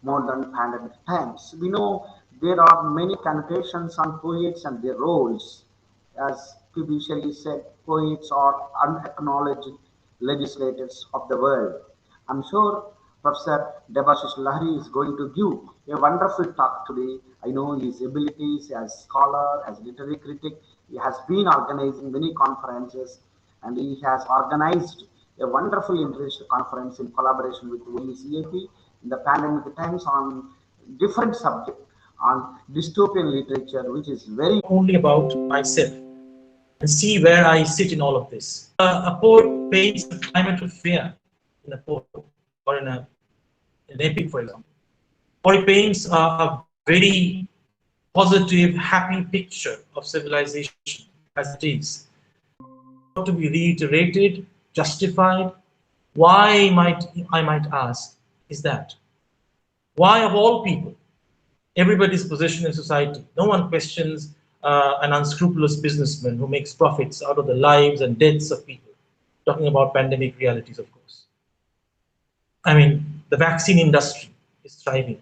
modern pandemic times. We know there are many connotations on poets and their roles. As previously said, poets are unacknowledged legislators of the world. I'm sure Professor Debhasis Lahiri is going to give a wonderful talk today. I know his abilities as scholar, as literary critic. He has been organizing many conferences and he has organized a wonderful international conference in collaboration with OUCIP in the pandemic times on different subject on dystopian literature, which is very only about myself and see where I sit in all of this. A poet paints a climate of fear in a poem or in an epic, for example, or he paints a very positive, happy picture of civilization as it is. To be reiterated, justified. Why I might ask is that why of all people, everybody's position in society, no one questions an unscrupulous businessman who makes profits out of the lives and deaths of people. Talking about pandemic realities, of course. I mean, the vaccine industry is thriving.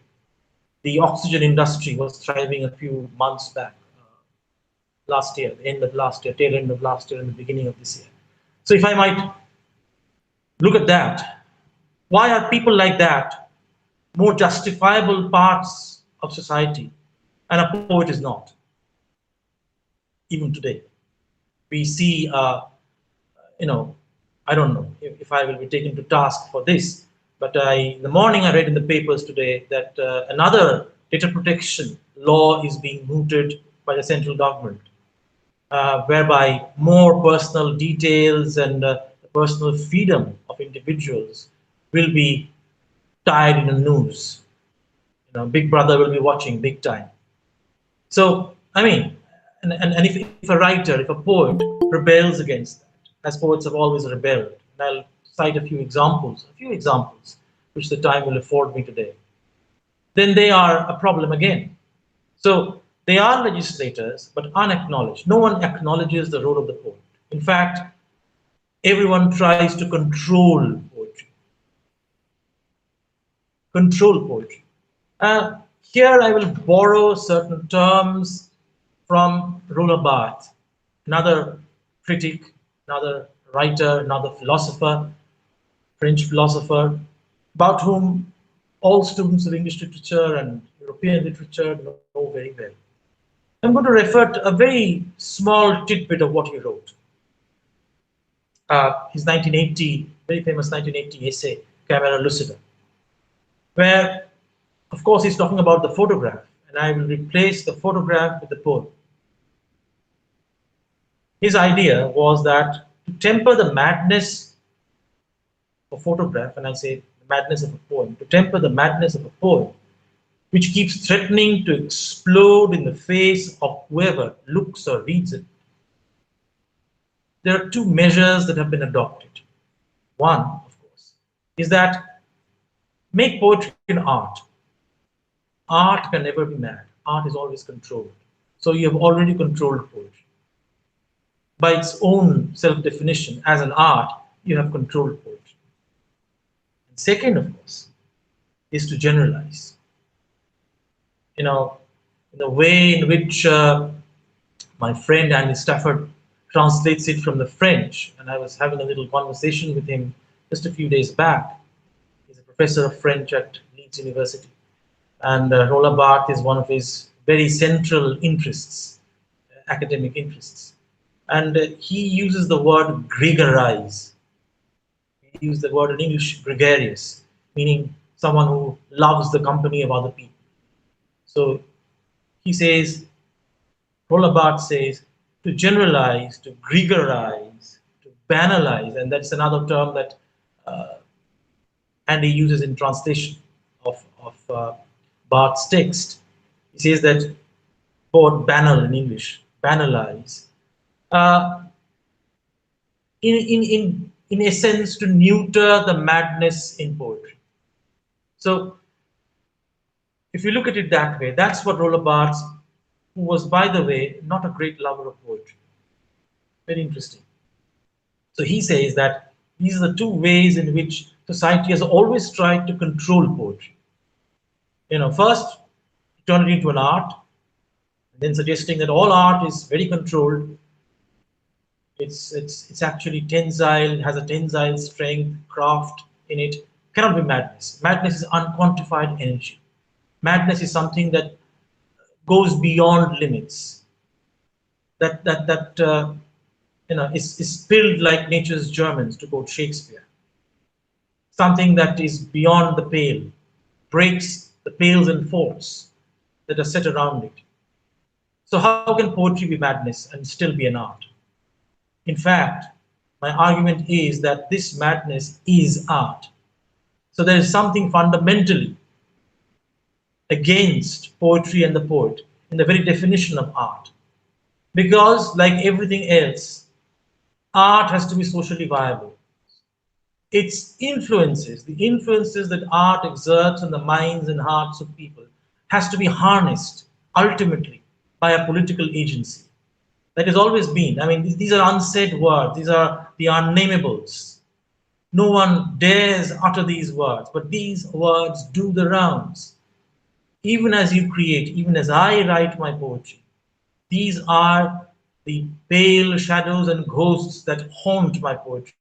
The oxygen industry was thriving a few months back, last year, the end of last year, tail end of last year, and the beginning of this year. So if I might look at that, why are people like that more justifiable parts of society and a poet is not? Even today, we see, I don't know if I will be taken to task for this, but in the morning I read in the papers today that another data protection law is being mooted by the central government, whereby more personal details and the personal freedom of individuals will be tied in a noose. Big Brother will be watching big time. So, I mean, and if a writer, if a poet rebels against that, as poets have always rebelled, and I'll cite a few examples, which the time will afford me today, then they are a problem again. So they are legislators, but unacknowledged. No one acknowledges the role of the poet. In fact, everyone tries to control poetry. Control poetry. Here I will borrow certain terms from Roland Barthes, another critic, another writer, another philosopher, French philosopher, about whom all students of English literature and European literature know very well. I'm going to refer to a very small tidbit of what he wrote. His 1980, very famous 1980 essay, Camera Lucida, where, of course, he's talking about the photograph, and I will replace the photograph with the poem. His idea was that to temper the madness of a photograph, and I say the madness of a poem, to temper the madness of a poem, which keeps threatening to explode in the face of whoever looks or reads it, there are two measures that have been adopted. One, of course, is that make poetry an art. Art can never be mad. Art is always controlled. So you have already controlled poetry. By its own self-definition, as an art, you have controlled poetry. And second, of course, is to generalize. In the way in which my friend Andy Stafford translates it from the French, and I was having a little conversation with him just a few days back. He's a professor of French at Leeds University, and Roland Barthes is one of his very central interests, academic interests. And he uses the word gregarize. He used the word in English, gregarious, meaning someone who loves the company of other people. So he says, Roland Barthes says, to generalize, to gregarize, to banalize, and that's another term that Andy uses in translation of Barthes' text. He says that for banal in English, banalize, in essence, to neuter the madness in poetry. So if you look at it that way, that's what Roland Barthes, who was, by the way, not a great lover of poetry. Very interesting. So he says that these are the two ways in which society has always tried to control poetry. First turn it into an art, then suggesting that all art is very controlled. It's actually tensile, has a tensile strength, craft in it. Cannot be madness. Madness is unquantified energy. Madness is something that goes beyond limits. That is spilled like nature's Germans, to quote Shakespeare. Something that is beyond the pale, breaks the pales and forts that are set around it. So how can poetry be madness and still be an art? In fact, my argument is that this madness is art. So there is something fundamentally against poetry and the poet in the very definition of art. Because, like everything else, art has to be socially viable. Its influences, the influences that art exerts on the minds and hearts of people, has to be harnessed ultimately by a political agency. That has always been. I mean, these are unsaid words, these are the unnamables. No one dares utter these words, but these words do the rounds. Even as you create, even as I write my poetry, these are the pale shadows and ghosts that haunt my poetry,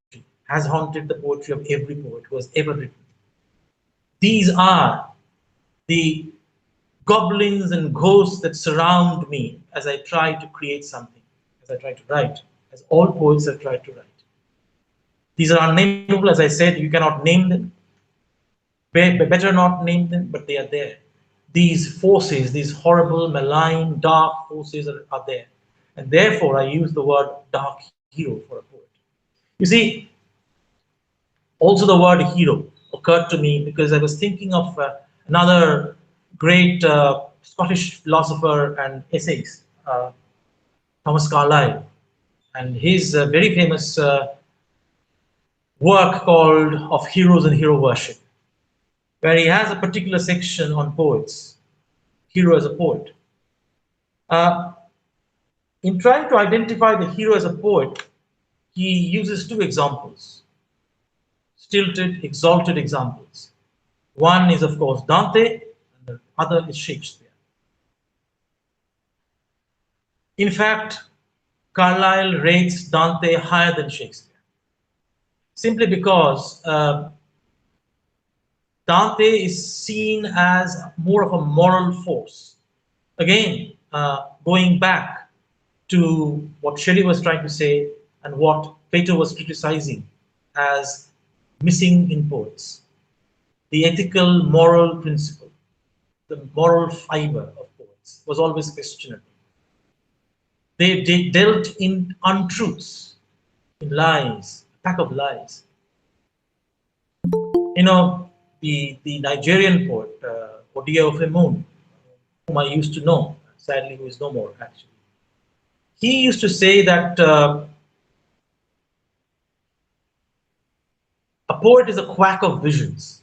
has haunted the poetry of every poet who has ever written. These are the goblins and ghosts that surround me as I try to create something, as I try to write, as all poets have tried to write. These are unnameable, as I said, you cannot name them. Better not name them, but they are there. These forces, these horrible, malign, dark forces are there. And therefore, I use the word dark hero for a poet. You see, also the word hero occurred to me because I was thinking of another great Scottish philosopher and essayist, Thomas Carlyle, and his very famous work called Of Heroes and Hero Worship, where he has a particular section on poets, hero as a poet. In trying to identify the hero as a poet, he uses two examples, stilted, exalted examples. One is, of course, Dante, and the other is Shakespeare. In fact, Carlyle rates Dante higher than Shakespeare, simply because Dante is seen as more of a moral force. Again, going back to what Shelley was trying to say and what Plato was criticizing as missing in poets. The ethical, moral principle, the moral fiber of poets was always questionable. They dealt in untruths, in lies, a pack of lies. The Nigerian poet, Odia Ofemun, whom I used to know, sadly who is no more actually. He used to say that a poet is a quack of visions.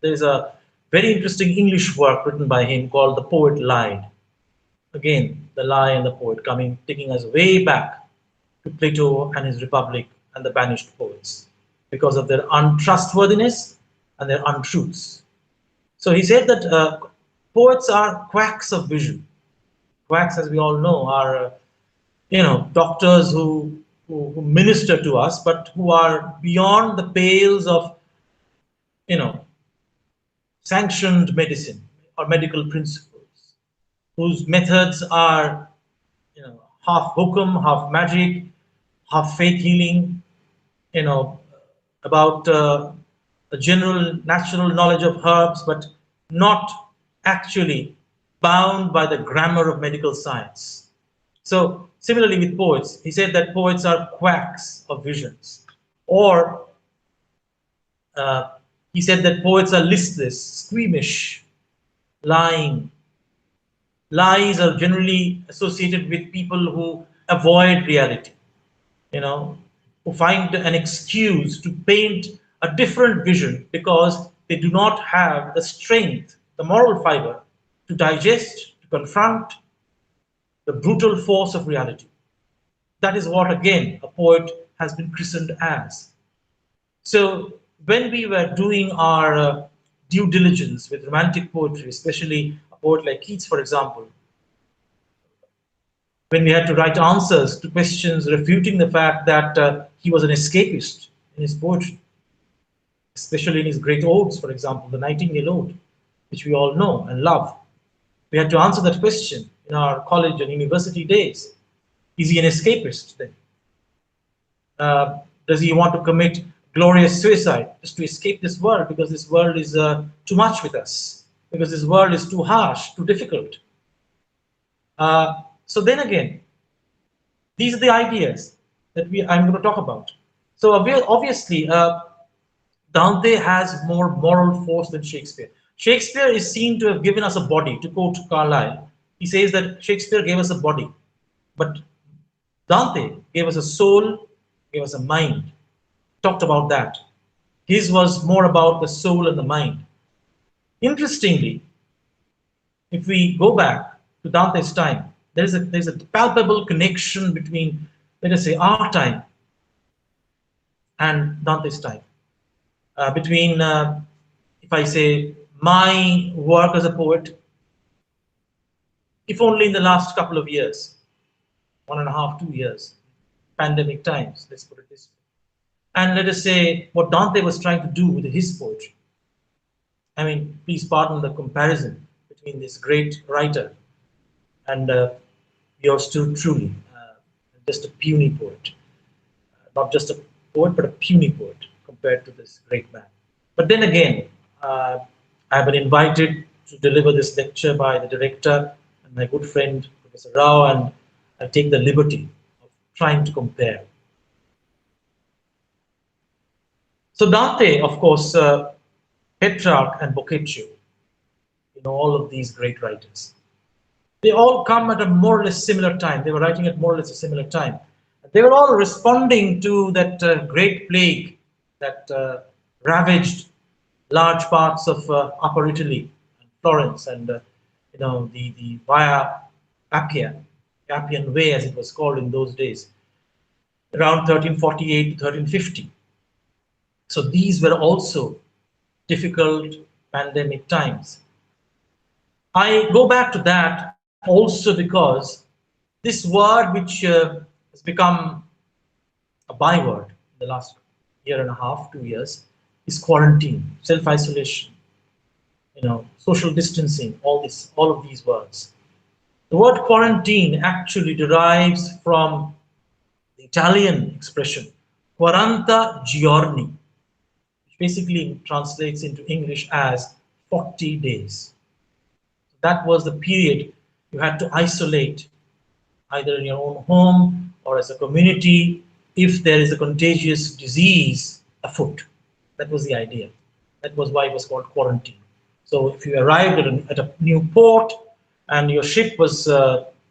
There's a very interesting English work written by him called The Poet Lied. Again, the lie and the poet taking us way back to Plato and his Republic and the banished poets because of their untrustworthiness and their untruths. So he said that poets are quacks of vision. Quacks, as we all know, are doctors who minister to us, but who are beyond the pales of sanctioned medicine or medical principles, whose methods are half hokum, half magic, half faith healing, about a general natural knowledge of herbs, but not actually bound by the grammar of medical science. So similarly with poets, he said that poets are quacks of visions, or he said that poets are listless, squeamish, lying. Lies are generally associated with people who avoid reality, who find an excuse to paint a different vision because they do not have the strength, the moral fiber to digest, to confront the brutal force of reality. That is what, again, a poet has been christened as. So when we were doing our due diligence with romantic poetry, especially a poet like Keats, for example, when we had to write answers to questions refuting the fact that he was an escapist in his poetry, especially in his great odes, for example, the Nightingale Ode, which we all know and love. We had to answer that question in our college and university days. Is he an escapist then? Does he want to commit glorious suicide just to escape this world because this world is too much with us, because this world is too harsh, too difficult? So then again, these are the ideas that I'm going to talk about. So obviously, Dante has more moral force than Shakespeare. Shakespeare is seen to have given us a body. To quote Carlyle, he says that Shakespeare gave us a body, but Dante gave us a soul, gave us a mind. Talked about that. His was more about the soul and the mind. Interestingly, if we go back to Dante's time, there's a palpable connection between, let us say, our time and Dante's time. Between, if I say, my work as a poet, if only in the last couple of years, 1.5, 2 years, pandemic times, let's put it this way. And let us say what Dante was trying to do with his poetry. I mean, please pardon the comparison between this great writer and yours truly, just a puny poet. Not just a poet, but a puny poet compared to this great man. But then again, I have been invited to deliver this lecture by the director and my good friend, Professor Rao, and I take the liberty of trying to compare. So Dante, of course, Petrarch and Boccaccio, all of these great writers, they all come at a more or less similar time. They were writing at more or less a similar time. They were all responding to that great plague that ravaged large parts of Upper Italy, and Florence, and the Via Appia, Appian Way, as it was called in those days, around 1348 to 1350. So these were also difficult pandemic times. I go back to that also because this word, which has become a byword in the last 1.5 years, 2 years, is quarantine, self-isolation, social distancing, all of these words. The word quarantine actually derives from the Italian expression quaranta giorni, which basically translates into English as 40 days. That was the period you had to isolate, either in your own home or as a community, if there is a contagious disease afoot. That was the idea. That was why it was called quarantine. So if you arrived at a new port and your ship was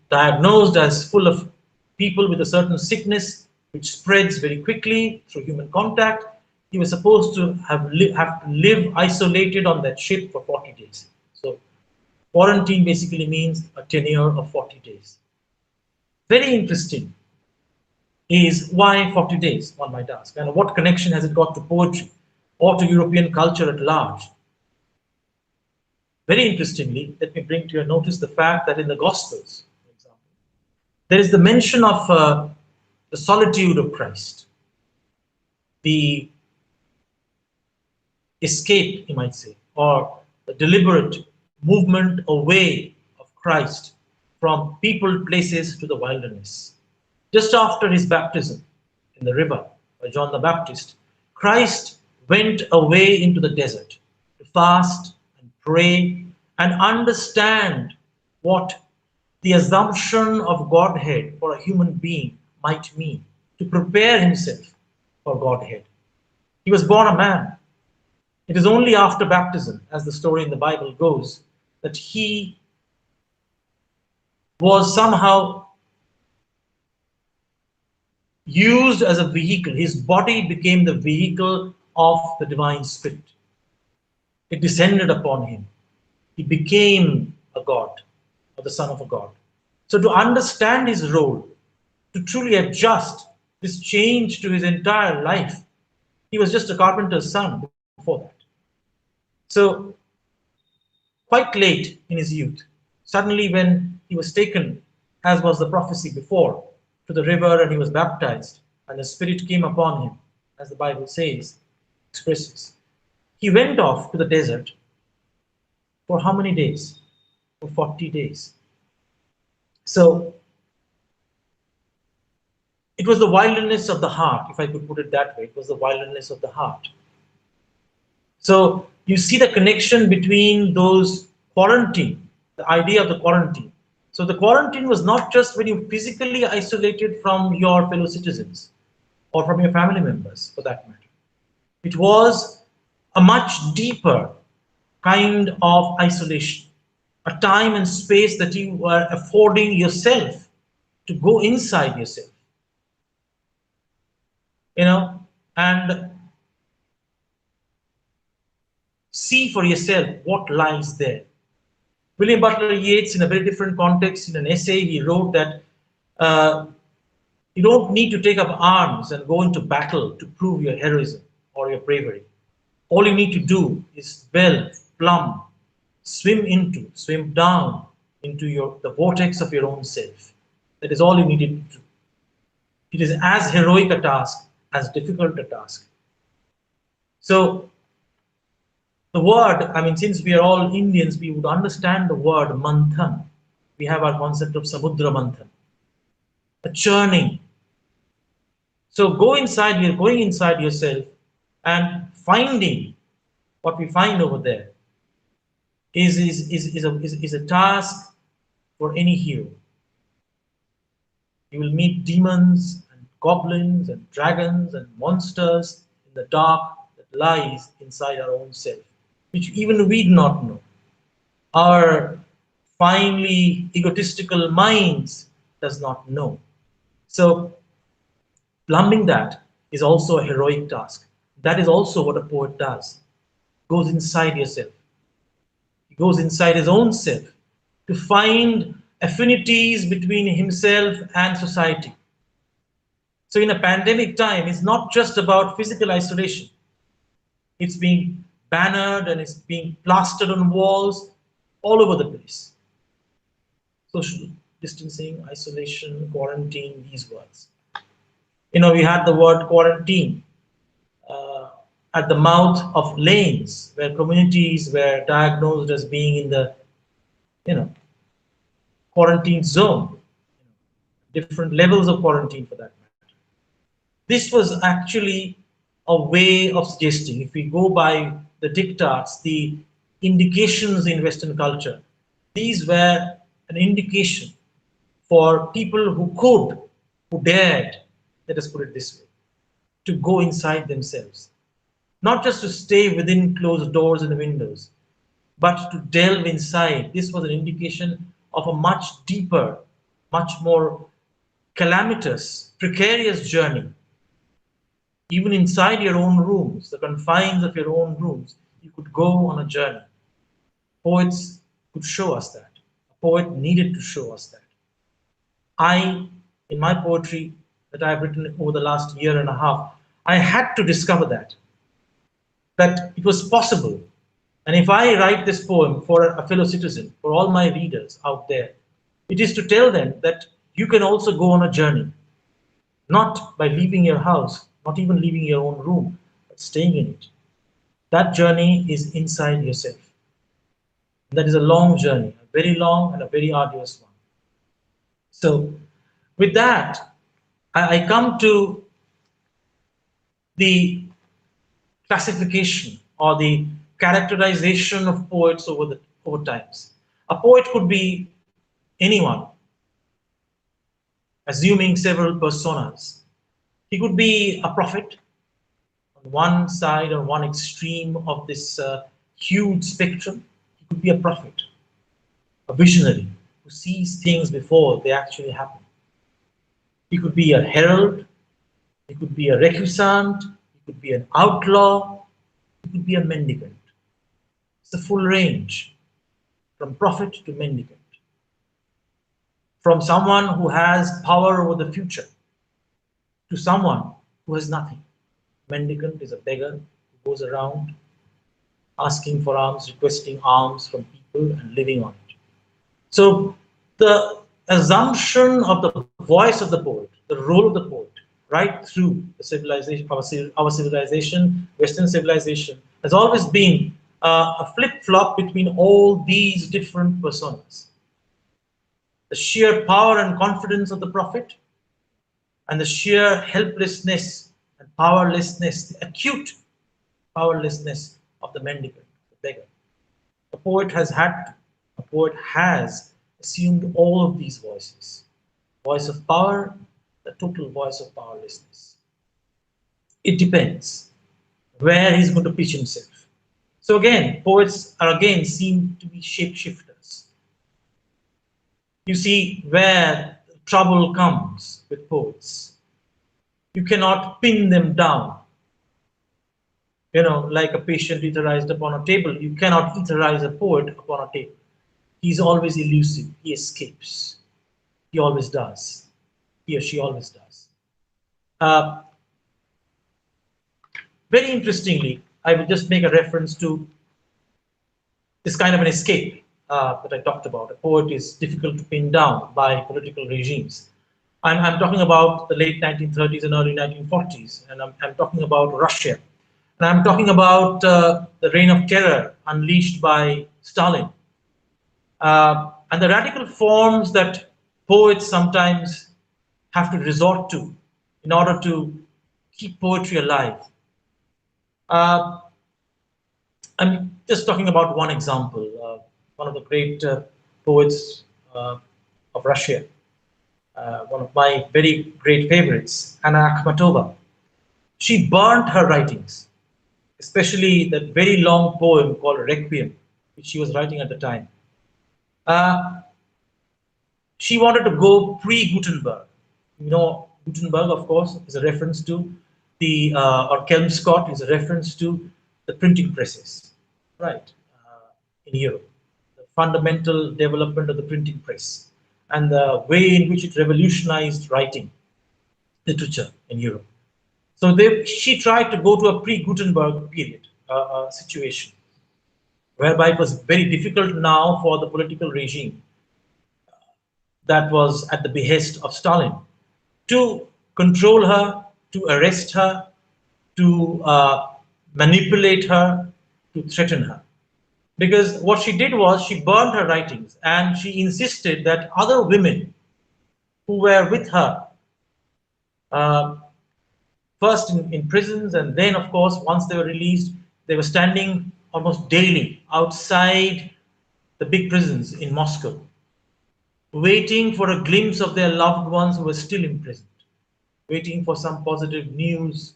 diagnosed as full of people with a certain sickness which spreads very quickly through human contact, you were supposed to have to live isolated on that ship for 40 days. So quarantine basically means a tenure of 40 days. Very interesting is why 40 days, one might ask, and what connection has it got to poetry or to European culture at large? Very interestingly, let me bring to your notice the fact that in the Gospels, for example, there is the mention of the solitude of Christ, the escape, you might say, or the deliberate movement away of Christ from peopled places to the wilderness. Just after his baptism in the river by John the Baptist, Christ went away into the desert to fast and pray and understand what the assumption of Godhead for a human being might mean, to prepare himself for Godhead. He was born a man. It is only after baptism, as the story in the Bible goes, that he was somehow used as a vehicle. His body became the vehicle of the divine spirit. It descended upon him. He became a god, or the son of a god. So to understand his role, to truly adjust this change to his entire life, he was just a carpenter's son before that. So quite late in his youth, suddenly when he was taken, as was the prophecy before, to the river and he was baptized, and the Spirit came upon him, as the Bible says, expresses. He went off to the desert for how many days? For 40 days. So it was the wilderness of the heart, if I could put it that way. It was the wilderness of the heart. So you see the connection between those quarantine, the idea of the quarantine. So the quarantine was not just when you physically isolated from your fellow citizens or from your family members, for that matter. It was a much deeper kind of isolation, a time and space that you were affording yourself to go inside yourself, and see for yourself what lies there. William Butler Yeats, in a very different context, in an essay, he wrote that you don't need to take up arms and go into battle to prove your heroism or your bravery. All you need to do is delve, plumb, swim down into the vortex of your own self. That is all you needed to do. It is as heroic a task as difficult a task. So the word, since we are all Indians, we would understand the word manthan. We have our concept of samudra manthan, a churning. So going inside yourself and finding what we find over there is a task for any hero. You will meet demons and goblins and dragons and monsters in the dark that lies inside our own self, which even we do not know. Our finely egotistical minds does not know. So plumbing that is also a heroic task. That is also what a poet does. Goes inside yourself. He goes inside his own self to find affinities between himself and society. So in a pandemic time, it's not just about physical isolation. It's being bannered and it's being plastered on walls all over the place. Social distancing, isolation, quarantine, these words. We had the word quarantine at the mouth of lanes where communities were diagnosed as being in the, quarantine zone, different levels of quarantine for that matter. This was actually a way of suggesting, if we go by the diktats, the indications in Western culture, these were an indication for people who dared, let us put it this way, to go inside themselves. Not just to stay within closed doors and windows, but to delve inside. This was an indication of a much deeper, much more calamitous, precarious journey. Even inside your own rooms, the confines of your own rooms, you could go on a journey. Poets could show us that. A poet needed to show us that. In my poetry that I've written over the last year and a half, I had to discover that it was possible. And if I write this poem for a fellow citizen, for all my readers out there, it is to tell them that you can also go on a journey, not by leaving your house, not even leaving your own room, but staying in it. That journey is inside yourself. That is a long journey, a very long and a very arduous one. So with that, I come to the classification or the characterization of poets over times. A poet could be anyone, assuming several personas. He could be a prophet on one side or one extreme of this huge spectrum. He could be a prophet, a visionary who sees things before they actually happen. He could be a herald, he could be a recusant, he could be an outlaw, he could be a mendicant. It's the full range, from prophet to mendicant. From someone who has power over the future to someone who has nothing. Mendicant is a beggar who goes around asking for alms, requesting alms from people, and living on it. So the assumption of the voice of the poet, the role of the poet, right through the civilization, our civilization, Western civilization, has always been a flip-flop between all these different personas. The sheer power and confidence of the prophet, and the sheer helplessness and powerlessness, the acute powerlessness of the mendicant, the beggar. A poet has had to, a poet has assumed all of these voices. Voice of power, the total voice of powerlessness. It depends where he's going to pitch himself. So again, poets are again seen to be shapeshifters. You see where trouble comes with poets. You cannot pin them down. You know, like a patient etherized upon a table, you cannot etherize a poet upon a table. He's always elusive, he escapes. He always does. He or she always does. Very interestingly, I will just make a reference to this kind of an escape that I talked about. A poet is difficult to pin down by political regimes. I'm talking about the late 1930s and early 1940s, and I'm talking about Russia. And I'm talking about the reign of terror unleashed by Stalin. And the radical forms that poets sometimes have to resort to in order to keep poetry alive. I'm just talking about one example. One of the great poets of Russia, one of my very great favorites, Anna Akhmatova. She burnt her writings, especially that very long poem called Requiem, which she was writing at the time. She wanted to go pre-Gutenberg. You know, Gutenberg, of course, is a reference to the, or Kelmscott is a reference to the printing presses, right, in Europe. The fundamental development of the printing press and the way in which it revolutionized writing, literature in Europe. So she tried to go to a pre-Gutenberg period situation, whereby it was very difficult now for the political regime that was at the behest of Stalin to control her, to arrest her, to manipulate her, to threaten her. Because what she did was she burned her writings, and she insisted that other women who were with her, first in prisons, and then, of course, once they were released, they were standing almost daily outside the big prisons in Moscow, waiting for a glimpse of their loved ones who were still imprisoned, waiting for some positive news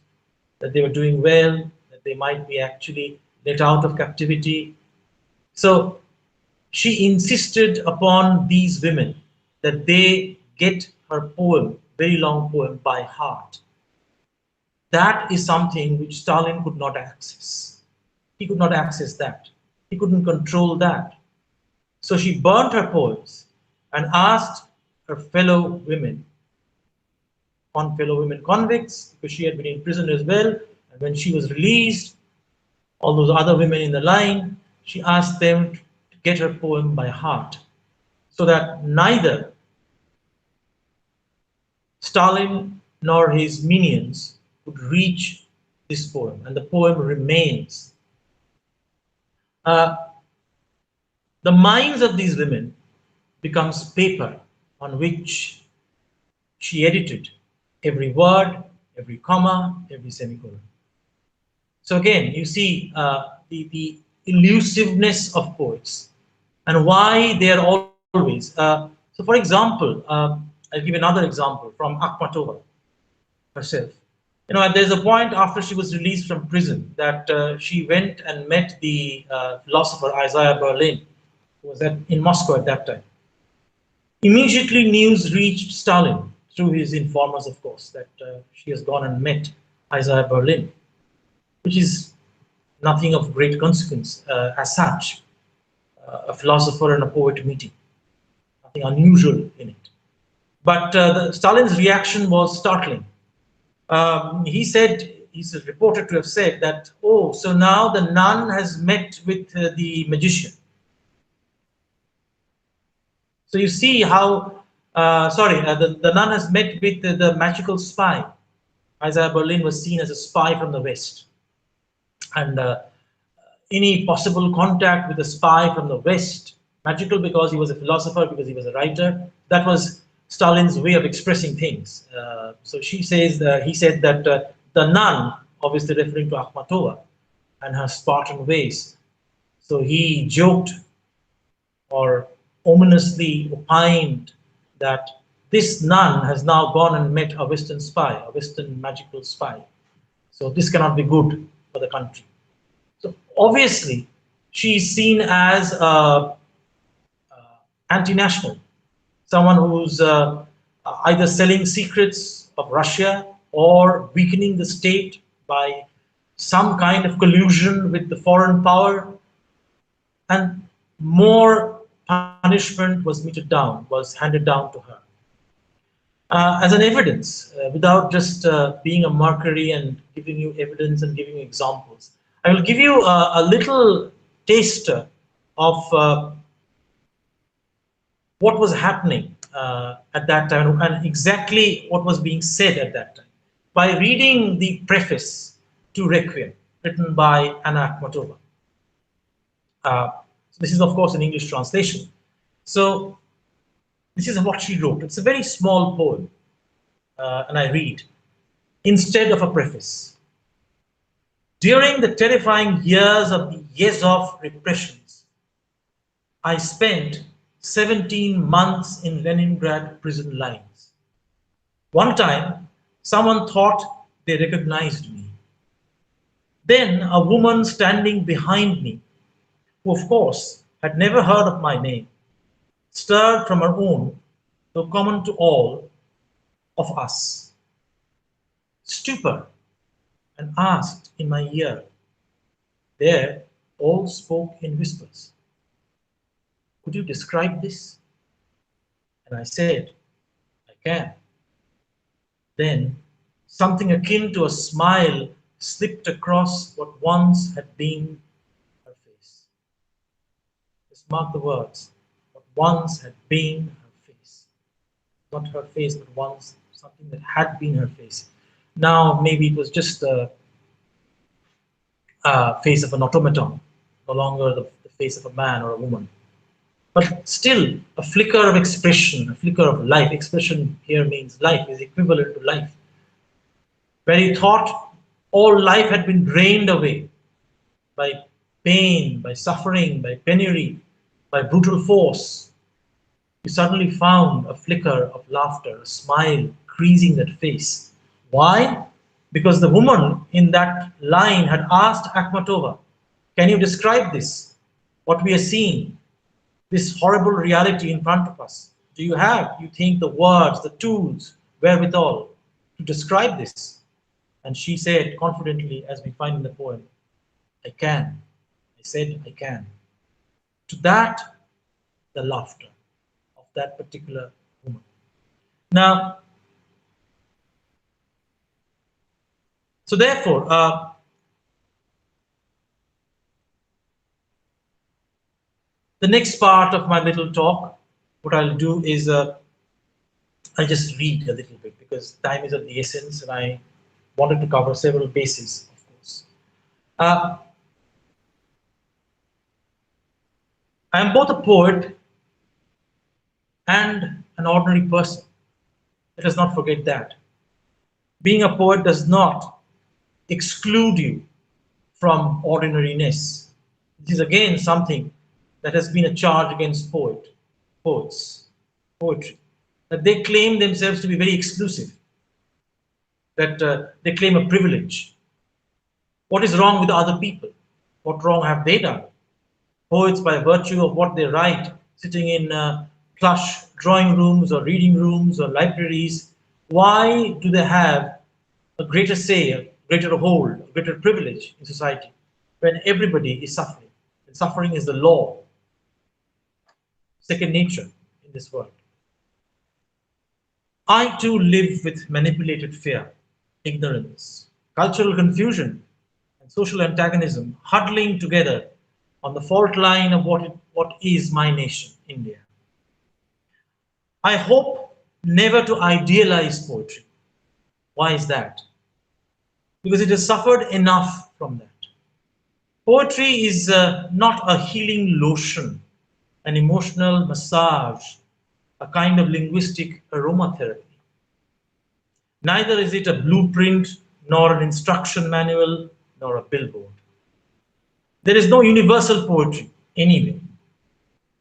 that they were doing well, that they might be actually let out of captivity. So she insisted upon these women that they get her poem, very long poem, by heart. That is something which Stalin could not access. He could not access that. He couldn't control that. So she burnt her poems and asked her fellow women convicts, because she had been in prison as well, and when she was released, all those other women in the line, she asked them to get her poem by heart, so that neither Stalin nor his minions would reach this poem, and the poem remains. The minds of these women becomes paper on which she edited every word, every comma, every semicolon. So again, you see the elusiveness of poets and why they are always. So for example, I'll give another example from Akhmatova herself. You know, there's a point after she was released from prison that she went and met the philosopher Isaiah Berlin, who was in Moscow at that time. Immediately news reached Stalin through his informers, of course, that she has gone and met Isaiah Berlin, which is nothing of great consequence as such, a philosopher and a poet meeting, nothing unusual in it. But Stalin's reaction was startling. He said he's reported to have said that, oh, so now the nun has met with the magician. So you see how, the nun has met with the magical spy. Isaiah Berlin was seen as a spy from the West. And any possible contact with a spy from the West, magical because he was a philosopher, because he was a writer, that was Stalin's way of expressing things. So he said that the nun, obviously referring to Akhmatova and her Spartan ways, so he joked or ominously opined that this nun has now gone and met a Western spy, a Western magical spy. So this cannot be good for the country. So obviously, she's seen as anti-national, someone who's either selling secrets of Russia or weakening the state by some kind of collusion with the foreign power, and more punishment was meted down, was handed down to her. As an evidence, without just being a mercury and giving you evidence and giving you examples, I will give you a little taster of what was happening at that time and exactly what was being said at that time by reading the preface to Requiem written by Anna Akhmatova. This is, of course, an English translation. So this is what she wrote. It's a very small poem, and I read, instead of a preface. During the terrifying years of the Yezhov repressions, I spent 17 months in Leningrad prison lines. One time, someone thought they recognized me. Then a woman standing behind me, who of course had never heard of my name, stirred from her own, though common to all of us, stupor, and asked in my ear. There all spoke in whispers. Could you describe this? And I said, I can. Then something akin to a smile slipped across what once had been her face. Just mark the words, what once had been her face. Not her face, but once something that had been her face. Now maybe it was just the face of an automaton, no longer the face of a man or a woman. But still, a flicker of expression, a flicker of life. Expression here means life, is equivalent to life. Where he thought all life had been drained away by pain, by suffering, by penury, by brutal force, you suddenly found a flicker of laughter, a smile creasing that face. Why? Because the woman in that line had asked Akhmatova, can you describe this? What we are seeing? This horrible reality in front of us. Do you have, you think, the words, the tools, wherewithal to describe this? And she said confidently, as we find in the poem, I can. I said, I can. To that, the laughter of that particular woman. Now, so therefore, the next part of my little talk, what I'll do is I'll just read a little bit because time is of the essence and I wanted to cover several bases, of course. I am both a poet and an ordinary person. Let us not forget that. Being a poet does not exclude you from ordinariness. This is again something that has been a charge against poetry, that they claim themselves to be very exclusive, that they claim a privilege. What is wrong with other people? What wrong have they done? Poets, by virtue of what they write, sitting in plush drawing rooms or reading rooms or libraries, why do they have a greater say, a greater hold, a greater privilege in society when everybody is suffering? And suffering is the law, second nature in this world. I too live with manipulated fear, ignorance, cultural confusion, and social antagonism huddling together on the fault line of what is my nation, India. I hope never to idealize poetry. Why is that? Because it has suffered enough from that. Poetry is not a healing lotion, an emotional massage, a kind of linguistic aromatherapy. Neither is it a blueprint, nor an instruction manual, nor a billboard. There is no universal poetry anyway,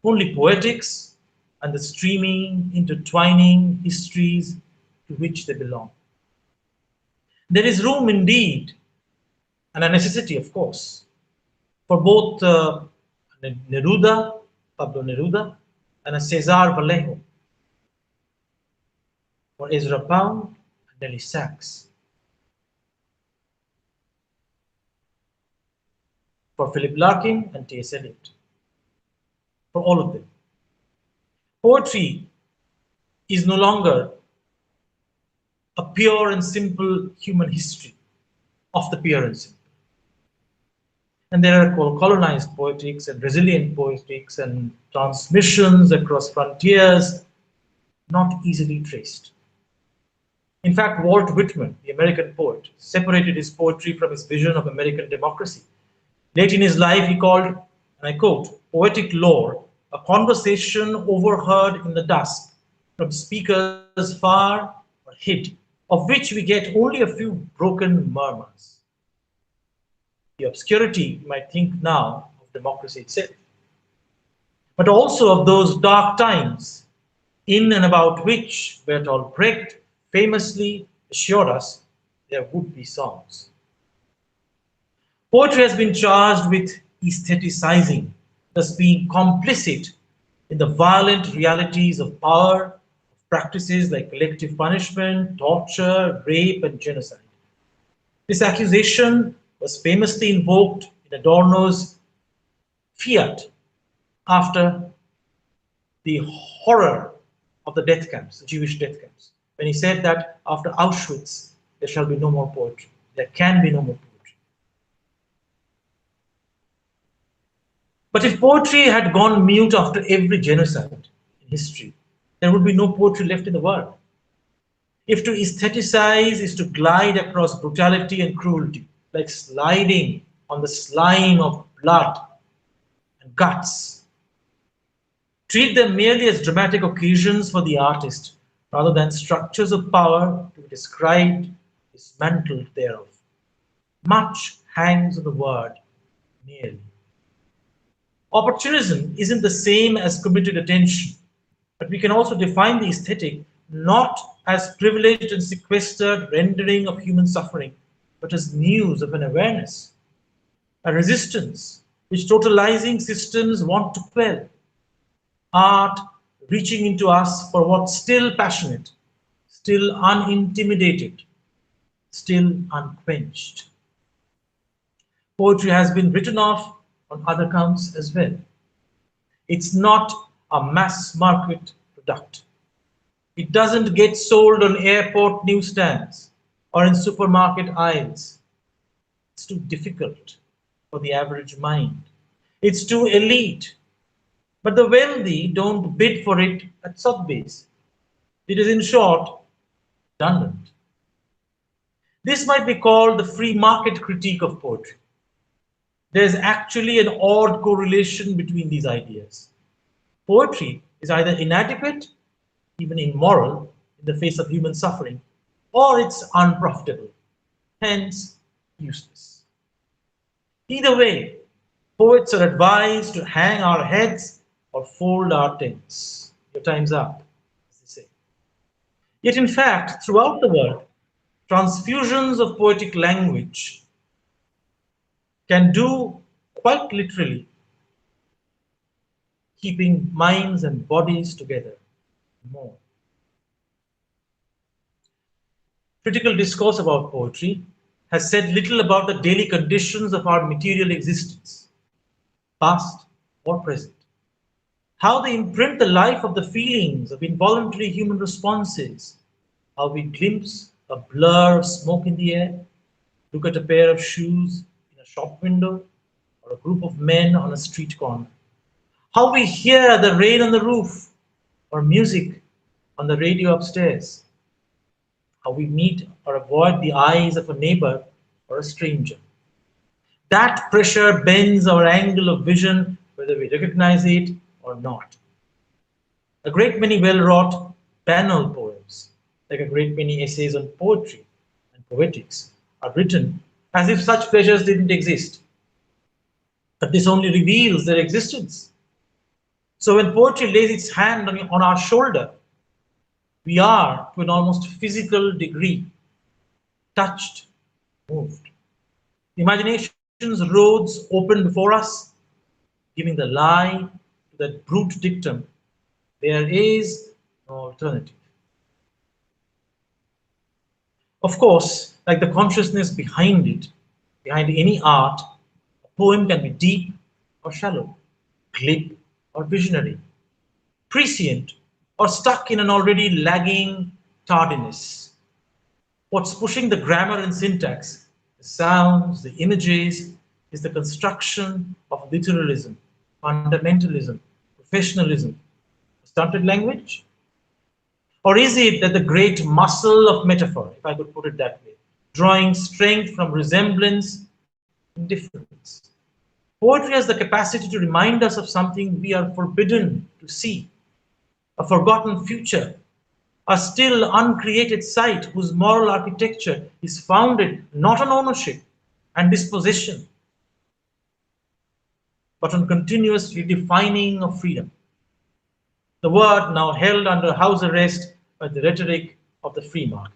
only poetics and the streaming, intertwining histories to which they belong. There is room indeed, and a necessity, of course, for both Neruda, Pablo Neruda, and a Cesar Vallejo, for Ezra Pound and Nelly Sachs, for Philip Larkin and T.S. Eliot, for all of them. Poetry is no longer a pure and simple human history of the pure and simple. And there are colonized poetics and resilient poetics and transmissions across frontiers not easily traced. In fact, Walt Whitman, the American poet, separated his poetry from his vision of American democracy. Late in his life, he called, and I quote, poetic lore a conversation overheard in the dusk from speakers far or hid, of which we get only a few broken murmurs. The obscurity, you might think now, of democracy itself, but also of those dark times in and about which Bertolt Brecht famously assured us there would be songs. Poetry has been charged with aestheticizing, thus being complicit in the violent realities of power, of practices like collective punishment, torture, rape, and genocide. This accusation was famously invoked in Adorno's Fiat after the horror of the death camps, the Jewish death camps, when he said that after Auschwitz, there shall be no more poetry. There can be no more poetry. But if poetry had gone mute after every genocide in history, there would be no poetry left in the world. If to aestheticize is to glide across brutality and cruelty, like sliding on the slime of blood and guts, treat them merely as dramatic occasions for the artist, rather than structures of power to be described, dismantled thereof. Much hangs on the word merely. Opportunism isn't the same as committed attention, but we can also define the aesthetic not as privileged and sequestered rendering of human suffering, but as news of an awareness, a resistance which totalizing systems want to quell. Art reaching into us for what's still passionate, still unintimidated, still unquenched. Poetry has been written off on other counts as well. It's not a mass market product. It doesn't get sold on airport newsstands or in supermarket aisles. It's too difficult for the average mind. It's too elite. But the wealthy don't bid for it at Sotheby's. It is, in short, redundant. This might be called the free market critique of poetry. There's actually an odd correlation between these ideas. Poetry is either inadequate, even immoral, in the face of human suffering, or it's unprofitable, hence useless. Either way, poets are advised to hang our heads or fold our tents. Your time's up, as they say. Yet in fact, throughout the world, transfusions of poetic language can do quite literally keeping minds and bodies together more. Critical discourse about poetry has said little about the daily conditions of our material existence, past or present. How they imprint the life of the feelings of involuntary human responses, how we glimpse a blur of smoke in the air, Look at a pair of shoes in a shop window or a group of men on a street corner. How we hear the rain on the roof or music on the radio upstairs. How we meet or avoid the eyes of a neighbor or a stranger. That pressure bends our angle of vision whether we recognize it or not. A great many well-wrought banal poems, like a great many essays on poetry and poetics, are written as if such pleasures didn't exist. But this only reveals their existence. So when poetry lays its hand on our shoulder, we are, to an almost physical degree, touched, moved. The imagination's roads open before us, giving the lie to that brute dictum, there is no alternative. Of course, like the consciousness behind it, behind any art, a poem can be deep or shallow, glib or visionary, prescient or stuck in an already lagging tardiness. What's pushing the grammar and syntax, the sounds, the images, is the construction of literalism, fundamentalism, professionalism, stunted language? Or is it that the great muscle of metaphor, if I could put it that way, drawing strength from resemblance and difference? Poetry has the capacity to remind us of something we are forbidden to see, a forgotten future, a still uncreated site whose moral architecture is founded not on ownership and dispossession, but on continuous redefining of freedom. The word now held under house arrest by the rhetoric of the free market.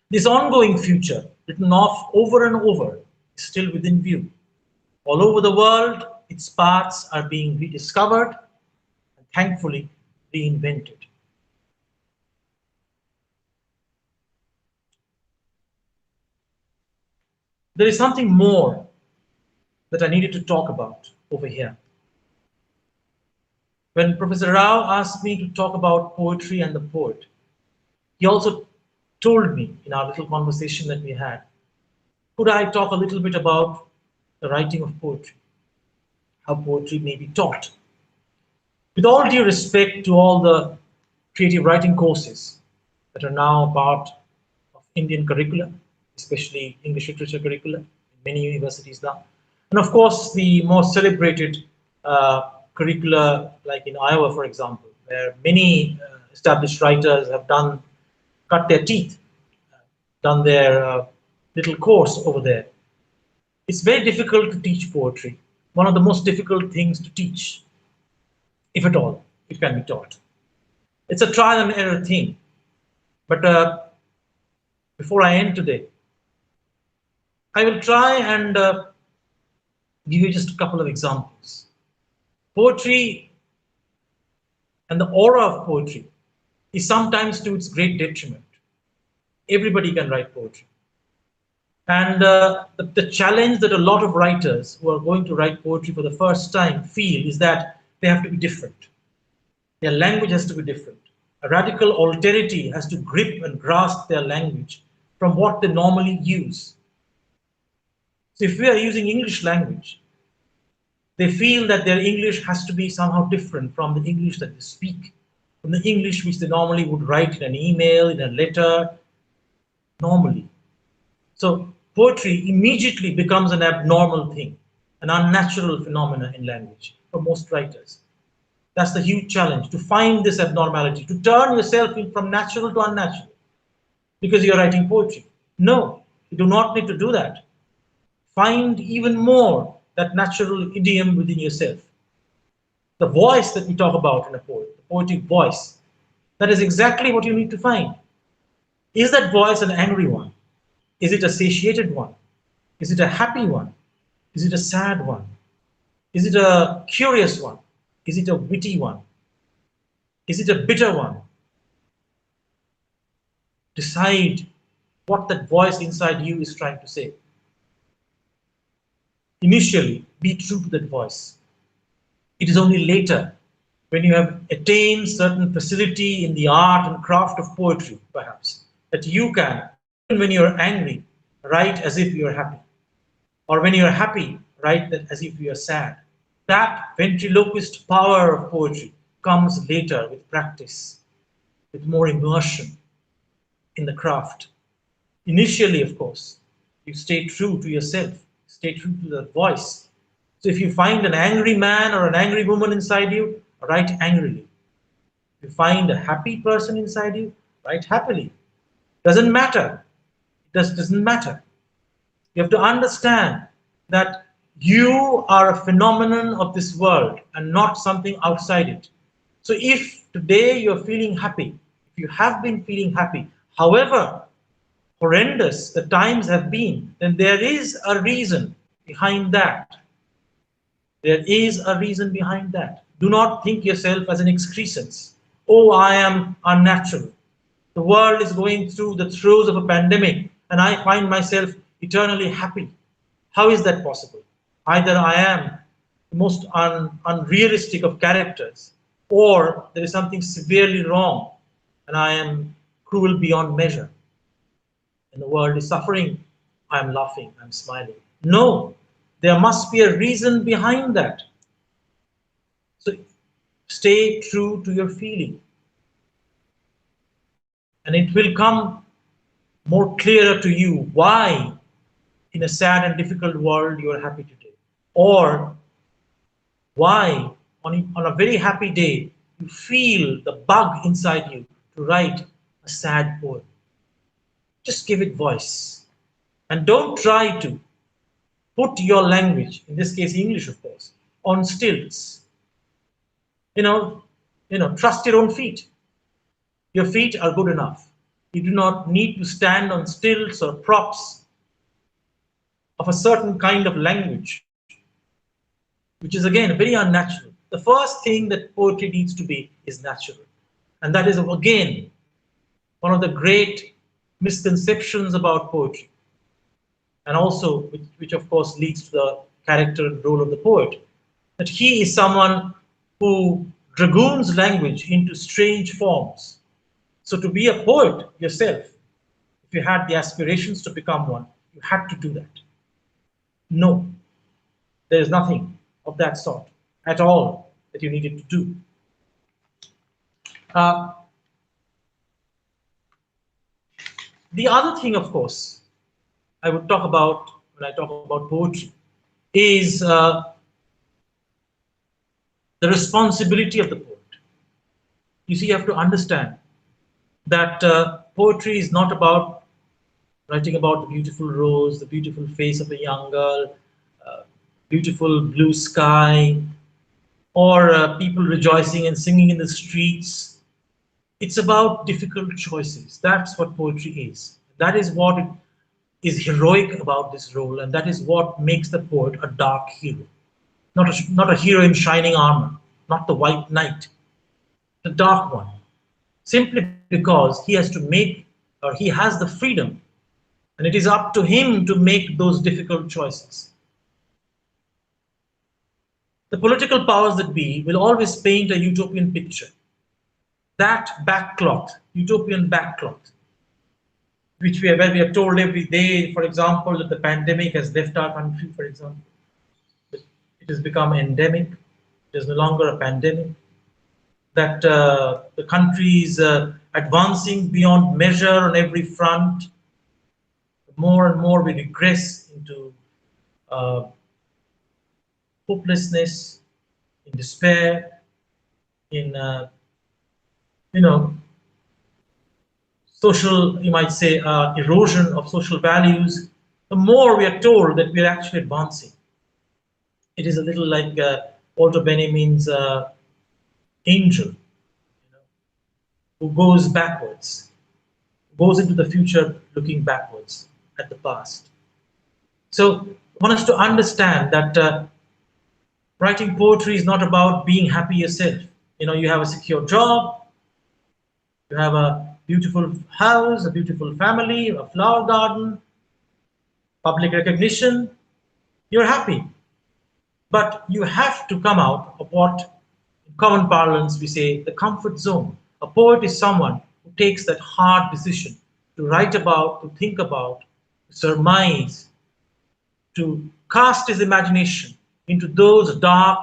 This ongoing future, written off over and over, is still within view. All over the world, its parts are being rediscovered and thankfully reinvented. There is something more that I needed to talk about over here. When Professor Rao asked me to talk about poetry and the poet, he also told me in our little conversation that we had, could I talk a little bit about the writing of poetry, how poetry may be taught? With all due respect to all the creative writing courses that are now part of Indian curricula, especially English literature curricula in many universities now, and of course the more celebrated curricula like in Iowa, for example, where many established writers have cut their teeth, done their little course over there. It's very difficult to teach poetry. One of the most difficult things to teach, if at all, it can be taught. It's a trial and error thing. But before I end today, I will try and give you just a couple of examples. Poetry and the aura of poetry is sometimes to its great detriment. Everybody can write poetry. And the challenge that a lot of writers who are going to write poetry for the first time feel is that they have to be different. Their language has to be different. A radical alterity has to grip and grasp their language from what they normally use. So if we are using English language, they feel that their English has to be somehow different from the English that they speak, from the English which they normally would write in an email, in a letter, normally. So poetry immediately becomes an abnormal thing, an unnatural phenomenon in language for most writers. That's the huge challenge, to find this abnormality, to turn yourself from natural to unnatural, because you're writing poetry. No, you do not need to do that. Find even more that natural idiom within yourself. The voice that we talk about in a poet, the poetic voice, that is exactly what you need to find. Is that voice an angry one? Is it a satiated one? Is it a happy one? Is it a sad one? Is it a curious one? Is it a witty one? Is it a bitter one? Decide what that voice inside you is trying to say. Initially, be true to that voice. It is only later, when you have attained certain facility in the art and craft of poetry, perhaps, that you can, even when you're angry, write as if you're happy. Or when you're happy, write that as if you're sad. That ventriloquist power of poetry comes later with practice, with more immersion in the craft. Initially, of course, you stay true to yourself, stay true to the voice. So if you find an angry man or an angry woman inside you, write angrily. If you find a happy person inside you, write happily. Doesn't matter. It doesn't matter. You have to understand that you are a phenomenon of this world and not something outside it. So if today you're feeling happy, if you have been feeling happy, however horrendous the times have been, then there is a reason behind that. There is a reason behind that. Do not think yourself as an excrescence. Oh, I am unnatural. The world is going through the throes of a pandemic and I find myself eternally happy. How is that possible? Either I am the most unrealistic of characters, or there is something severely wrong and I am cruel beyond measure. And the world is suffering, I am laughing, I am smiling. No, there must be a reason behind that. So stay true to your feeling. And it will come more clearer to you why in a sad and difficult world you are happy today. Or why on a very happy day you feel the bug inside you to write a sad poem. Just give it voice. And don't try to put your language, in this case English of course, on stilts. Trust your own feet. Your feet are good enough. You do not need to stand on stilts or props of a certain kind of language, which is again very unnatural. The first thing that poetry needs to be is natural. And that is again one of the great misconceptions about poetry. And also, which of course leads to the character and role of the poet, that he is someone who dragoons language into strange forms. So to be a poet yourself, if you had the aspirations to become one, you had to do that. No, there is nothing of that sort at all that you needed to do. The other thing, of course, I would talk about when I talk about poetry is the responsibility of the poet. You see, you have to understand that poetry is not about writing about the beautiful rose, the beautiful face of a young girl, beautiful blue sky, or people rejoicing and singing in the streets. It's about difficult choices. That's what poetry is. That is what is heroic about this role, and that is what makes the poet a dark hero. Not a hero in shining armor, not the white knight, the dark one. Simply because he has to make, or he has the freedom, and it is up to him to make those difficult choices. The political powers that be will always paint a utopian picture. That backcloth, utopian backcloth, where we are told every day, for example, that the pandemic has left our country, for example. It has become endemic. It is no longer a pandemic. That the country is advancing beyond measure on every front. More and more we regress into hopelessness, in despair, in social, you might say, erosion of social values. The more we are told that we are actually advancing. It is a little like Walter Benjamin's angel, who goes backwards, goes into the future looking backwards at the past. So I want us to understand that writing poetry is not about being happy yourself. You have a secure job, you have a beautiful house, a beautiful family, a flower garden, public recognition, you're happy. But you have to come out of what, in common parlance, we say the comfort zone. A poet is someone who takes that hard decision to write about, to think about to surmise, to cast his imagination into those dark,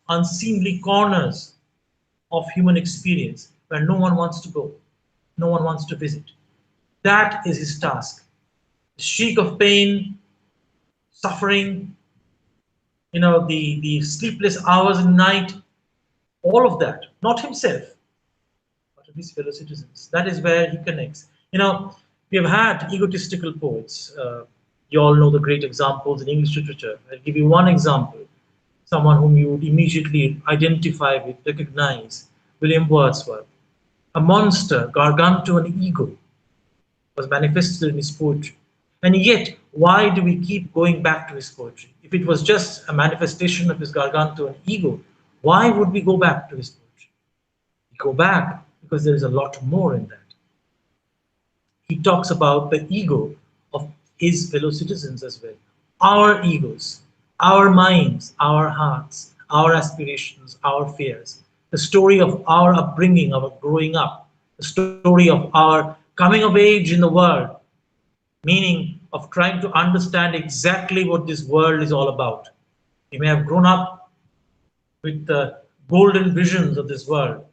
unseemly corners of human experience where no one wants to go, no one wants to visit. That is his task. The shriek of pain, suffering, the sleepless hours in night, all of that, not himself, but of his fellow citizens. That is where he connects. We have had egotistical poets. You all know the great examples in English literature. I'll give you one example, someone whom you would immediately identify with, recognize, William Wordsworth. A monster, gargantuan ego, was manifested in his poetry. And yet, why do we keep going back to his poetry? If it was just a manifestation of his gargantuan ego, why would we go back to his poetry? We go back because there is a lot more in that. He talks about the ego of his fellow citizens as well. Our egos, our minds, our hearts, our aspirations, our fears. The story of our upbringing, our growing up. The story of our coming of age in the world. Meaning of trying to understand exactly what this world is all about. We may have grown up with the golden visions of this world,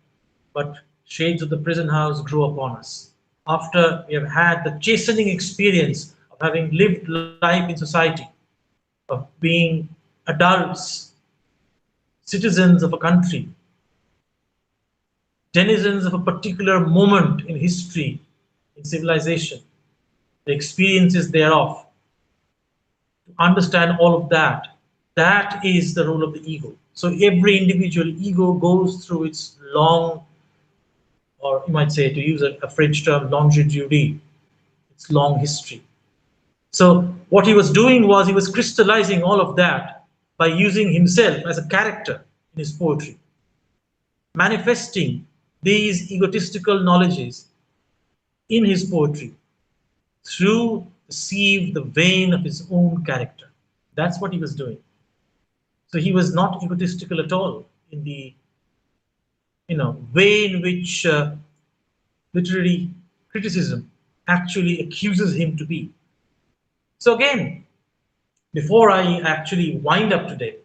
but shades of the prison house grow upon us. After we have had the chastening experience of having lived life in society, of being adults, citizens of a country, denizens of a particular moment in history, in civilization, the experiences thereof, to understand all of that, that is the role of the ego. So every individual ego goes through its long, or you might say, to use a French term, longitude, its long history. So what he was doing was he was crystallizing all of that by using himself as a character in his poetry, manifesting these egotistical knowledges in his poetry through the sieve, the vein of his own character. That's what he was doing. So he was not egotistical at all in the way in which literary criticism actually accuses him to be. So again, before I actually wind up today,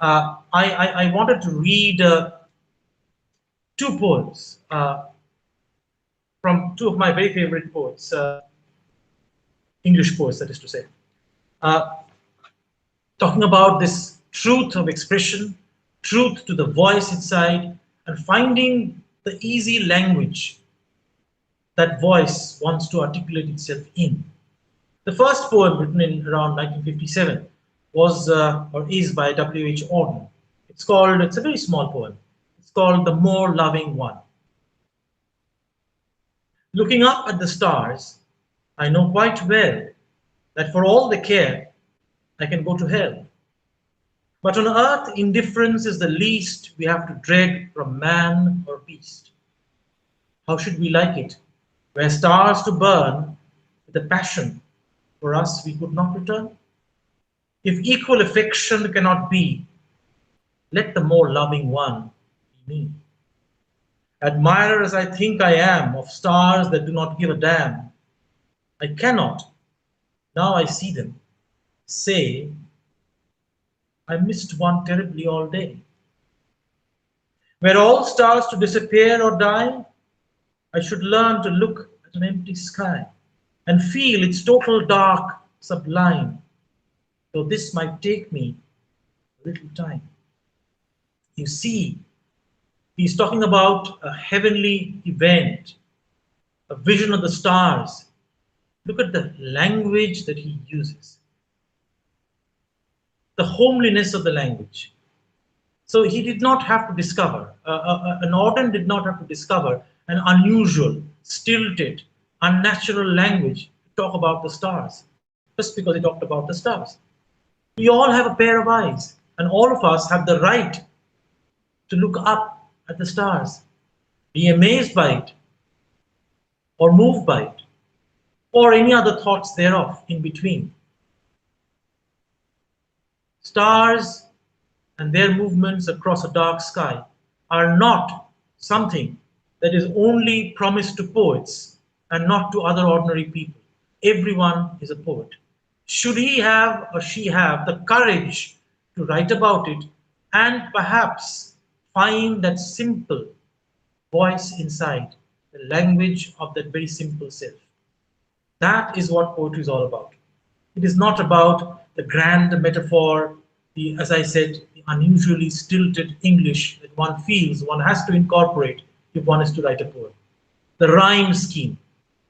I wanted to read two poems from two of my very favorite poets, English poets, that is to say, talking about this truth of expression, truth to the voice inside, and finding the easy language that voice wants to articulate itself in. The first poem, written in around 1957, was or is by W.H. Auden. It's a very small poem. It's called The More Loving One. Looking up at the stars, I know quite well that for all the care, I can go to hell. But on earth, indifference is the least we have to dread from man or beast. How should we like it, were stars to burn with a passion for us we could not return? If equal affection cannot be, let the more loving one be me. Admirer as I think I am of stars that do not give a damn, I cannot, now I see them, say, I missed one terribly all day. Were all stars to disappear or die, I should learn to look at an empty sky and feel its total dark sublime, though this might take me a little time. You see, he's talking about a heavenly event, a vision of the stars. Look at the language that he uses, the homeliness of the language. So he did not have to discover, an Auden did not have to discover an unusual, stilted, unnatural language to talk about the stars, just because he talked about the stars. We all have a pair of eyes, and all of us have the right to look up at the stars, be amazed by it, or moved by it, or any other thoughts thereof in between. Stars and their movements across a dark sky are not something that is only promised to poets and not to other ordinary people. Everyone is a poet. Should he have or she have the courage to write about it and perhaps find that simple voice inside, the language of that very simple self? That is what poetry is all about. It is not about the grand metaphor, the, as I said, the unusually stilted English that one feels one has to incorporate if one is to write a poem. The rhyme scheme,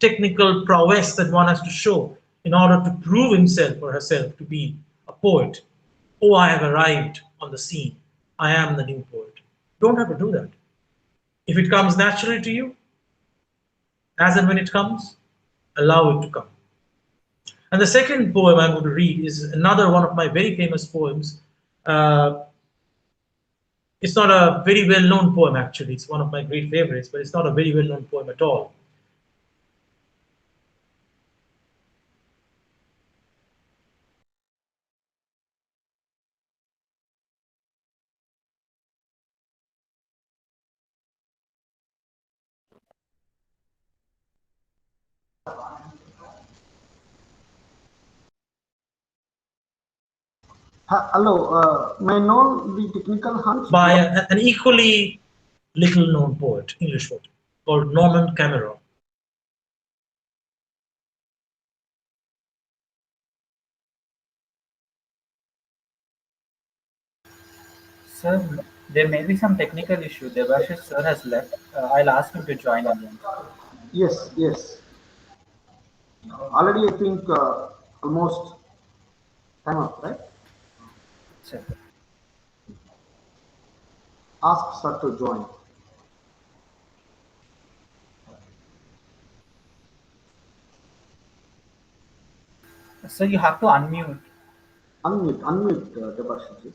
technical prowess that one has to show in order to prove himself or herself to be a poet. Oh, I have arrived on the scene. I am the new poet. You don't have to do that. If it comes naturally to you, as and when it comes, allow it to come. And the second poem I'm going to read is another one of my very famous poems. Uh, it's not a very well known poem, actually. It's one of my great favorites, but it's not a very well known poem at all. Hello, may I know the technical hunch? By an equally little known poet, English poet, called Norman Cameron. Sir, there may be some technical issue. Debhasis sir has left. I'll ask him to join again. Yes, yes. Already, I think almost time up, right? Sir. Ask sir to join. Sir, you have to unmute. Unmute, Debashiji.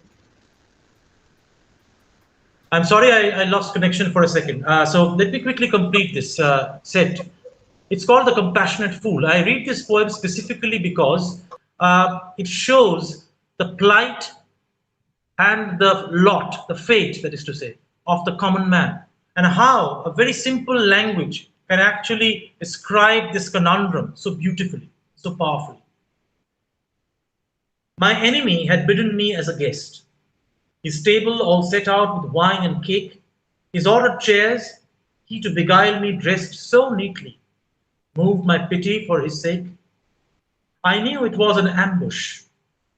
I'm sorry, I lost connection for a second. So let me quickly complete this set. It's called The Compassionate Fool. I read this poem specifically because it shows the plight and the lot, the fate, that is to say, of the common man, and how a very simple language can actually describe this conundrum so beautifully, so powerfully. My enemy had bidden me as a guest, his table all set out with wine and cake, his ordered chairs, he to beguile me dressed so neatly, moved my pity for his sake. I knew it was an ambush,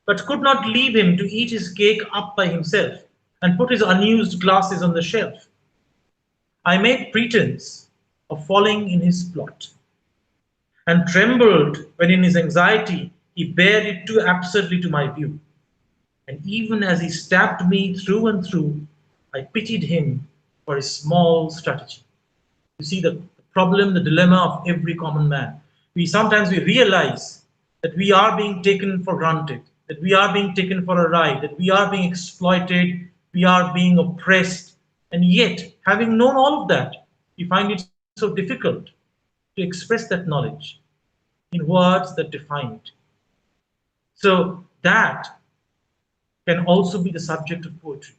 but could not leave him to eat his cake up by himself and put his unused glasses on the shelf. I made pretense of falling in his plot, and trembled when in his anxiety he bared it too absurdly to my view. And even as he stabbed me through and through, I pitied him for his small strategy. You see the problem, the dilemma of every common man. We realize that we are being taken for granted, that we are being taken for a ride, that we are being exploited, we are being oppressed, and yet, having known all of that, we find it so difficult to express that knowledge in words that define it. So that can also be the subject of poetry.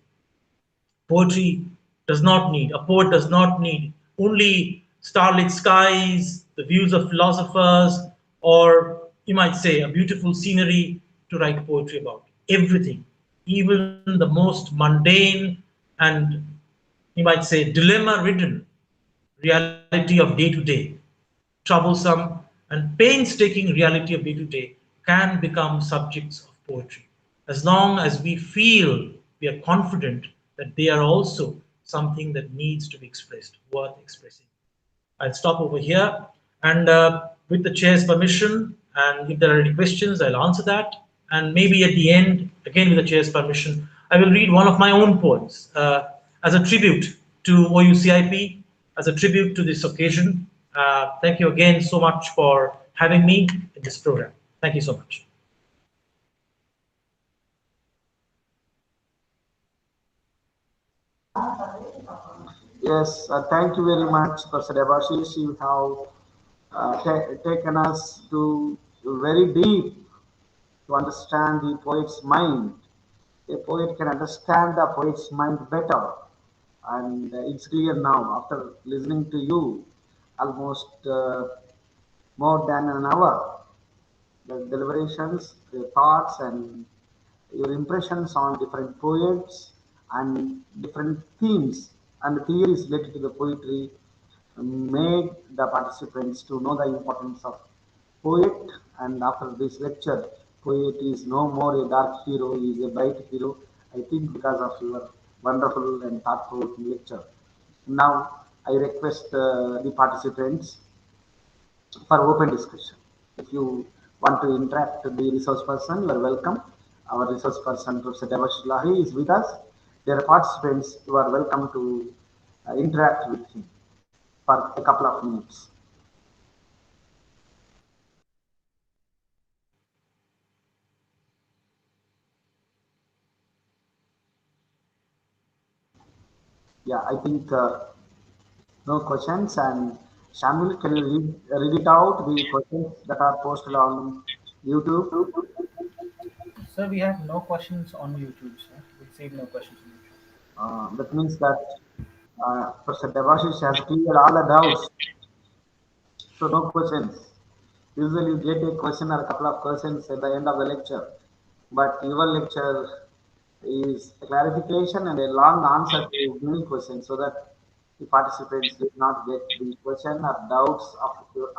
Poetry does not need, a poet does not need only starlit skies, the views of philosophers, or you might say a beautiful scenery to write poetry about. Everything, even the most mundane and you might say dilemma ridden reality of day to day, troublesome and painstaking reality of day to day can become subjects of poetry, as long as we feel, we are confident that they are also something that needs to be expressed, worth expressing. I'll stop over here, and with the chair's permission, and if there are any questions, I'll answer that. And maybe at the end, again with the chair's permission, I will read one of my own poems as a tribute to OUCIP, as a tribute to this occasion. Thank you again so much for having me in this program. Thank you so much. Yes, thank you very much, Professor Debhasis. You have taken us to very deep to understand the poet's mind. A poet can understand the poet's mind better, and it's clear now after listening to you almost more than an hour. the deliberations, your thoughts, and your impressions on different poets and different themes and theories related to the poetry made the participants to know the importance of poet. And after this lecture, poet is no more a dark hero, he is a bright hero. I think because of your wonderful and thought-provoking lecture. Now, I request the participants for open discussion. If you want to interact with the resource person, you are welcome. Our resource person, Professor Debhasis Lahiri, is with us. Dear participants, you are welcome to interact with him for a couple of minutes. Yeah, I think no questions. And Samuel, can you read it out, the questions that are posted on YouTube? Sir, we have no questions on YouTube, sir. We received no questions on YouTube. That means that Professor Debhasis has cleared all the doubts. So no questions. Usually you get a question or a couple of questions at the end of the lecture, but your lecture is a clarification and a long answer to many questions so that the participants did not get the question or doubts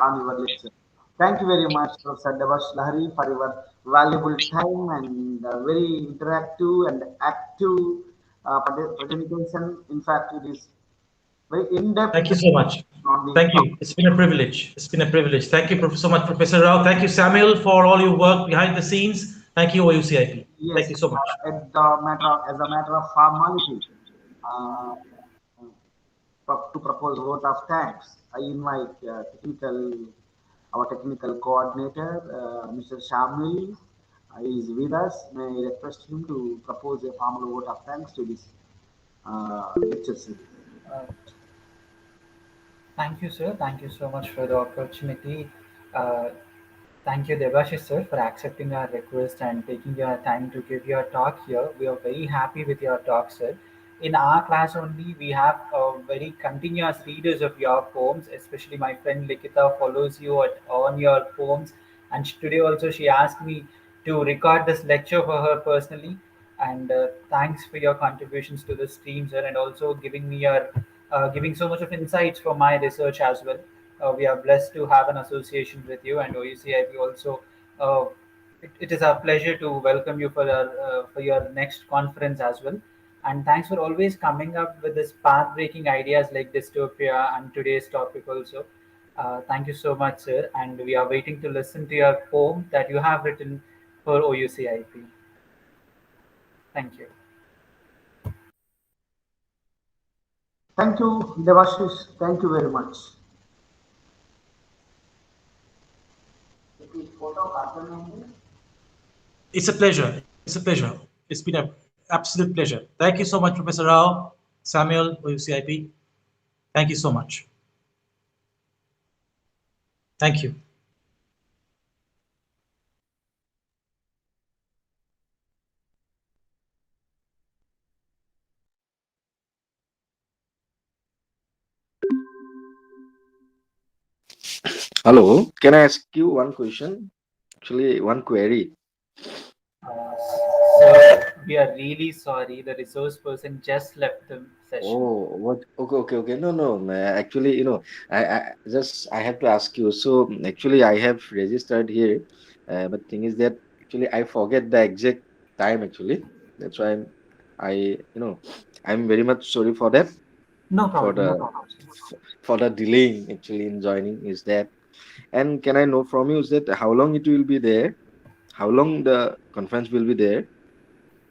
on your lecture. Thank you very much, Professor Debhasis Lahiri, for your valuable time and very interactive and active presentation. In fact, it is very Thank in-depth you so much. on the Thank you. It's been a privilege. It's been a privilege. Thank you so much, Professor Rao. Thank you, Samuel, for all your work behind the scenes. Thank you, OUCIP. yes, Thank you so much. as a matter of formality, uh, to propose vote of thanks, I invite our technical coordinator, Mr. Samuel, is with us. May I request him to propose a formal vote of thanks to this lecture series. Uh, Thank you, sir. Thank you so much for the opportunity. Uh, Thank you, Debashis sir, for accepting our request and taking your time to give your talk here. We are very happy with your talk, sir. In our class only, we have very continuous readers of your poems, especially my friend Likita follows you on your poems. And today also she asked me to record this lecture for her personally. And thanks for your contributions to the stream, sir, and also giving so much of insights for my research as well. We are blessed to have an association with you and OUCIP also. Uh, it is our pleasure to welcome you for your next conference as well. And thanks for always coming up with this path-breaking ideas like dystopia and today's topic also. Thank you so much, sir. And we are waiting to listen to your poem that you have written for OUCIP. Thank you. Thank you, Devashish. Thank you very much. It's a pleasure. It's a pleasure. It's been an absolute pleasure. Thank you so much, Professor Rao, Samuel, OUCIP. Thank you so much. Thank you. Hello, can I ask you one question? Actually, one query. So we are really sorry. The resource person just left the session. Oh, what? Okay, okay, okay. No, no. Actually, I have to ask you. So, actually, I have registered here, but thing is that actually I forget the exact time. Actually, that's why I'm very much sorry for that. No For problem. No the problem. for the delaying actually in joining is that. And can I know from you is that how long it will be there? How long the conference will be there?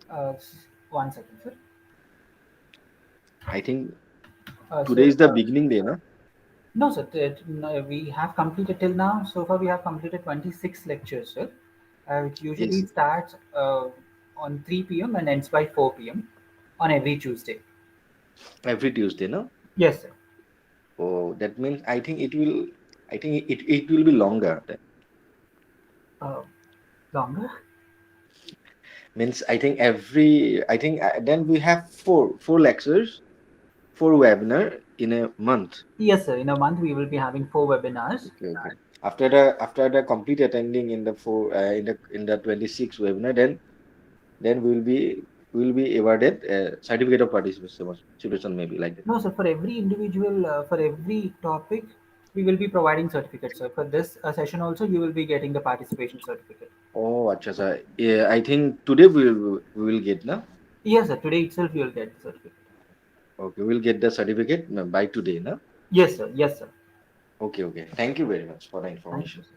Uh, 1 second, sir. I think today Sir, is the beginning day, na? no, sir. No, we have completed till now. So far, we have completed 26 lectures, sir. It usually Yes, starts on 3 p.m. and ends by 4 p.m. on every Tuesday. every Tuesday, no? Yes, sir. Oh, that means I think it will be longer. That Uh, Longer? means I think then we have four lectures. 4 webinar in a month. Yes, sir. In a month, we will be having 4 webinars. Okay, okay. After the complete attending in the in the 26 webinar, then we will be awarded a certificate of participation maybe like that. No, sir. For every individual, for every topic, we will be providing certificates, sir. For this session also, you will be getting the participation certificate. Oh, acha, sir. Yeah, I think today we will get na. Yes, sir. Today itself, you will get the certificate. Okay, we'll get the certificate by today na. Yes, sir. Yes, sir. Okay, okay. Thank you very much for the Thank you, information. sir.